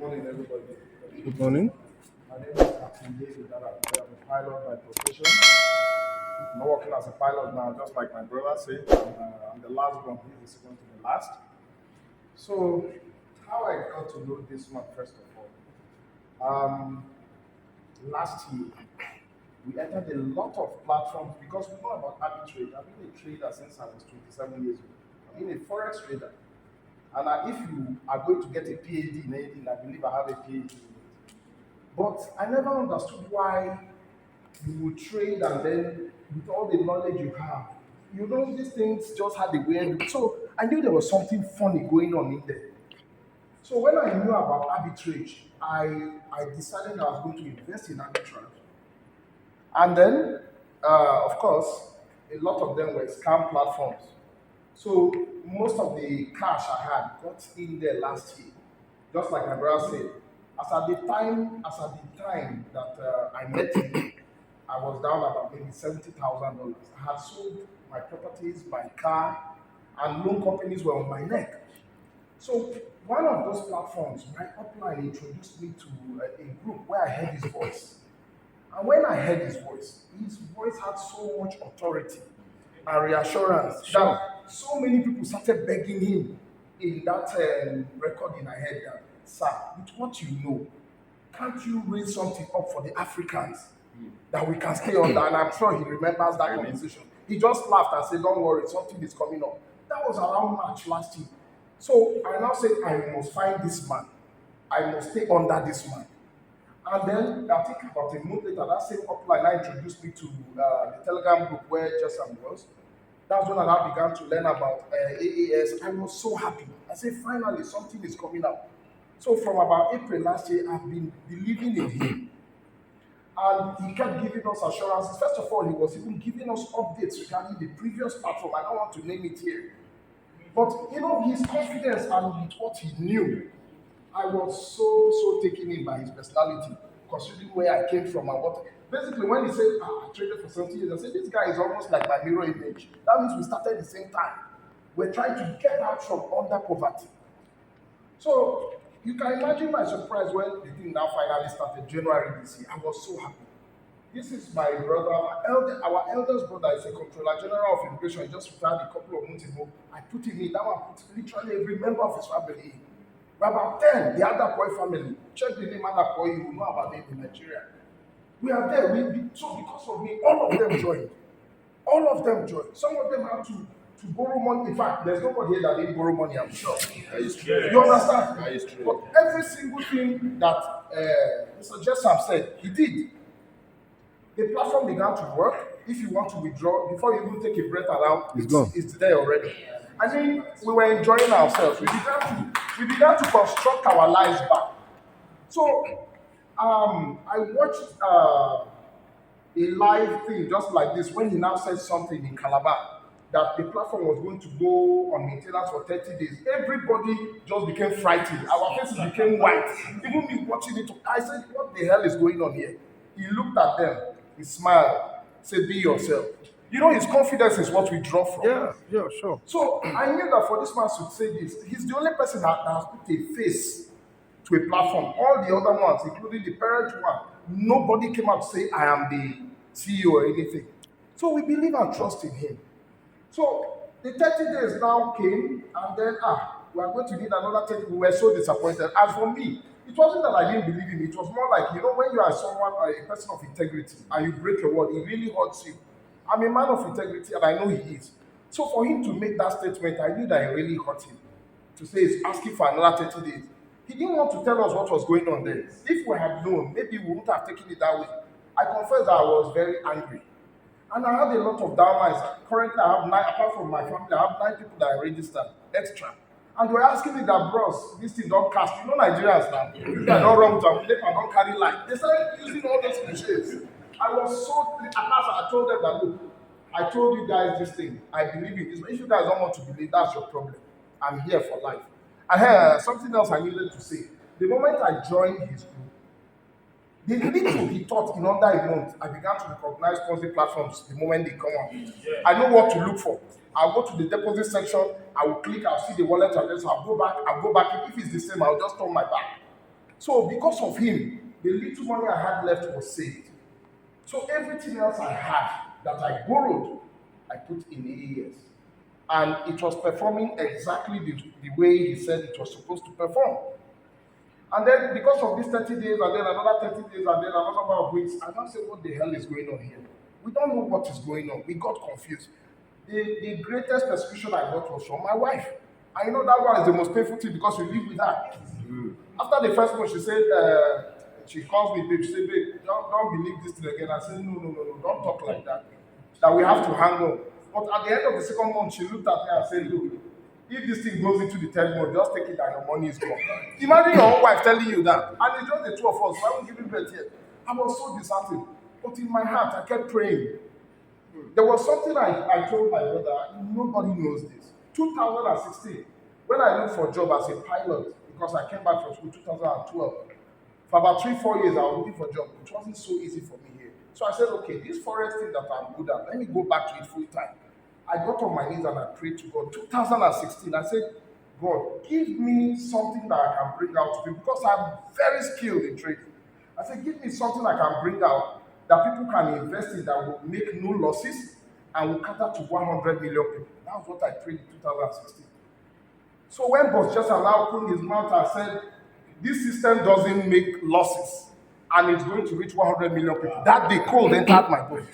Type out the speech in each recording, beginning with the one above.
Morning, everybody. Good morning. My name is Captain David. I'm a pilot by profession. I'm not working as a pilot now, just like my brother said. I'm the last one. He's the second to the last. So, how I got to know this man, first of all. Last year, we entered a lot of platforms because we know about arbitrage. I've been a trader since I was 27 years old. I've been a forex trader. And if you are going to get a PhD in anything, I believe I have a PhD in it. But I never understood why you would trade and then with all the knowledge you have, these things just had a weird. So I knew there was something funny going on in there. So when I knew about arbitrage, I decided I was going to invest in arbitrage. And then, of course, a lot of them were scam platforms. So most of the cash I had got in there last year, just like my brother said. As at the time that I met him, I was down about maybe $70,000. I had sold my properties, my car, and loan companies were on my neck. So one of those platforms, my upline introduced me to a group where I heard his voice. And when I heard his voice had so much authority and reassurance Sure. that so many people started begging him in that recording I heard that, sir, with what you know, can't you raise something up for the Africans that we can stay on that? And I'm sure he remembers that conversation. He just laughed and said, don't worry, something is coming up. That was around March last year. So I now said, I must find this man. I must stay under this man. And then I think about a month later, that same upline now introduced me to the Telegram group where Jesam was. That's when I now began to learn about AAS. I was so happy. I said, finally, something is coming out. So from about April last year, I've been believing in him. And he kept giving us assurances. First of all, he was even giving us updates regarding the previous platform. I don't want to name it here. But his confidence and with what he knew, I was so taken in by his personality, considering where I came from and what. Basically, when he said, I traded for 70 years, I said, this guy is almost like my mirror image. That means we started the same time. We're trying to get out from under poverty. So you can imagine my surprise when the thing now finally started January this year. I was so happy. This is my brother, our eldest brother is a controller general of immigration. He just retired a couple of months ago. I put him in. That one put literally every member of his family in. We're about 10, the other boy family. Check the name other boy, you will know about them in Nigeria. We are there. So because of me, all of them joined. All of them joined. Some of them had to borrow money. In fact, there's nobody here that didn't borrow money, I'm sure. That is true. You understand? That is true. But every single thing that Mr. Jesam said, he did. The platform began to work. If you want to withdraw, before you even take a breath around, It's gone. it's there already. I mean, we were enjoying ourselves. We began to construct our lives back. So I watched a live thing just like this when he now said something in Calabar that the platform was going to go on maintenance for 30 days. Everybody just became frightened. Our faces became white. Even me watching it, I said, what the hell is going on here? He looked at them, he smiled, said, be yourself. His confidence is what we draw from. Yeah, sure. So I knew that for this man to say this, he's the only person that has put a face to a platform. All the other ones, including the parent one, nobody came out to say, I am the CEO or anything. So we believe and trust in him. So the 30 days now came, and then, we are going to need another 30. We were so disappointed. As for me, it wasn't that I didn't believe him. It was more like, when you are someone, a person of integrity, and you break your word, it really hurts you. I'm a man of integrity, and I know he is. So for him to make that statement, I knew that it really hurt him. To say he's asking for another 30 days. He didn't want to tell us what was going on there. If we had known, maybe we wouldn't have taken it that way. I confess that I was very angry. And I had a lot of downlines. Currently, I have 9, apart from my family, I have 9 people that are registered extra. And they were asking me that, bros, this thing don't cast. Nigerians now. You guys don't run with them, they don't carry light. They started using all those cliches. I was so, at last I told them that, look, I told you guys this thing. I believe in this. But if you guys don't want to believe, that's your problem. I'm here for life. And something else I needed to say. The moment I joined his group, the little he taught in under a month, I began to recognize positive platforms the moment they come out. I know what to look for. I'll go to the deposit section, I will click, I'll see the wallet address, I'll go back. If it's the same, I'll just turn my back. So because of him, the little money I had left was saved. So everything else I had that I borrowed, I put in AES. And it was performing exactly the way he said it was supposed to perform. And then because of these 30 days, and then another 30 days, and then another number of weeks, I don't say what the hell is going on here. We don't know what is going on. We got confused. The greatest persecution I got was from my wife. I know that one is the most painful thing because we live with her. After the first one, she said, she calls me, babe. She said, babe, don't believe this thing again. I said, no, don't talk like that. That we have to hang on. But at the end of the second month, she looked at me and said, look, if this thing goes into the third month, just take it that your money is gone. Imagine your own wife telling you that. And it's just the two of us. Why won't give you birth yet? I was so disheartened. But in my heart, I kept praying. There was something I told my brother, nobody knows this. 2016, when I looked for a job as a pilot, because I came back from school 2012, for about 3-4 years, I was looking for a job. It wasn't so easy for me here. So I said, okay, this forest thing that I'm good at, let me go back to it full time. I got on my knees and I prayed to God. 2016, I said, God, give me something that I can bring out to people because I'm very skilled in trading. I said, give me something I can bring out that people can invest in that will make no losses and will cater to 100 million people. That was what I prayed in 2016. So when Boss Jesam now opened his mouth and said, this system doesn't make losses and it's going to reach 100 million people, that day cold entered my body.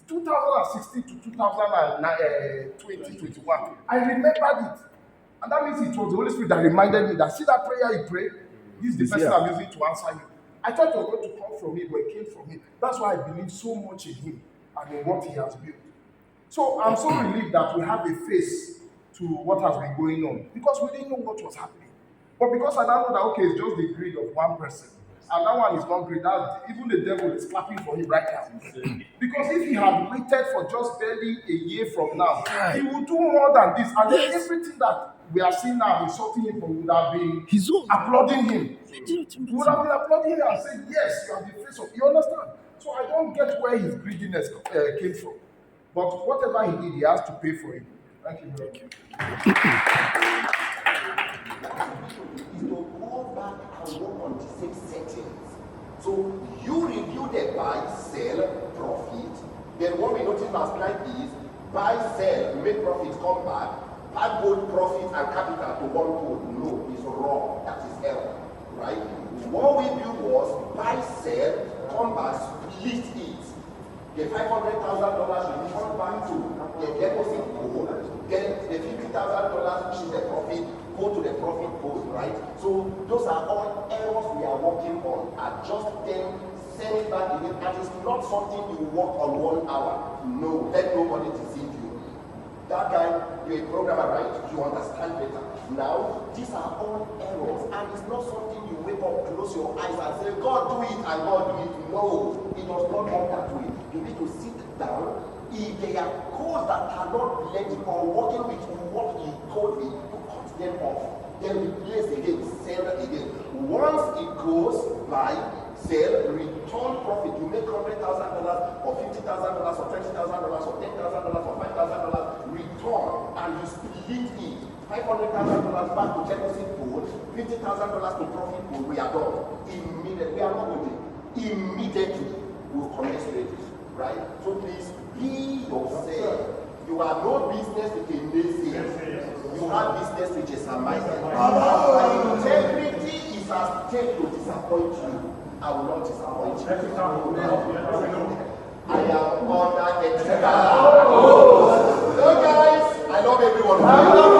2016 to 2020, 21. I remembered it. And that means it was the Holy Spirit that reminded me that, see that prayer you prayed? This is the person I'm using to answer you. I thought it was going to come from me, but it came from him. That's why I believe so much in him and in what he has built. So I'm so relieved that we have a face to what has been going on because we didn't know what was happening. But because I now know that, okay, it's just the greed of one person. And that one is not great. That even the devil is clapping for him right now. Because if he had waited for just barely a year from now, he would do more than this. And then everything that we are seeing now insulting him for would have been applauding him. We would have been applauding him and saying, yes, you are the face of. You understand? So I don't get where his greediness came from. But whatever he did, he has to pay for it. Thank you very much. Is to go back and work on the same settings. So you review the buy, sell, profit. Then what we notice last night is buy, sell, make profit, come back, add both profit and capital to one code. No, it's wrong. That is error. Right? What we do was buy, sell, come back, split it. The $500,000 will come back to the deposit code. Then the $50,000, which is the profit, go to the profit code, right? So those are all errors we are working on. Adjust them, send it back again. And it's not something you work on 1 hour. No, let nobody deceive you. That guy, you're a programmer, right? You understand better. Now, these are all errors, and it's not something you wake up, close your eyes, and say, God do it, and God do it. No, it does not work that way. You need to sit down. If there are codes that cannot blend or working with what he called it, to cut them off. Then replace again, sell again. Once it goes by, sell, return profit. You make $100,000 or $50,000 or $20,000 or $10,000 or $5,000, return, and you split it. $500,000 back to deposit pool, $50,000 to profit pool. We are done. Immediately, we are not going to. Immediately, we will commence it. Right? So please be yourself. You have no business with a naysayer. You have business with Jesam Michael. And integrity is at stake to disappoint you. I will not disappoint you. I am under extra. So guys, I love everyone.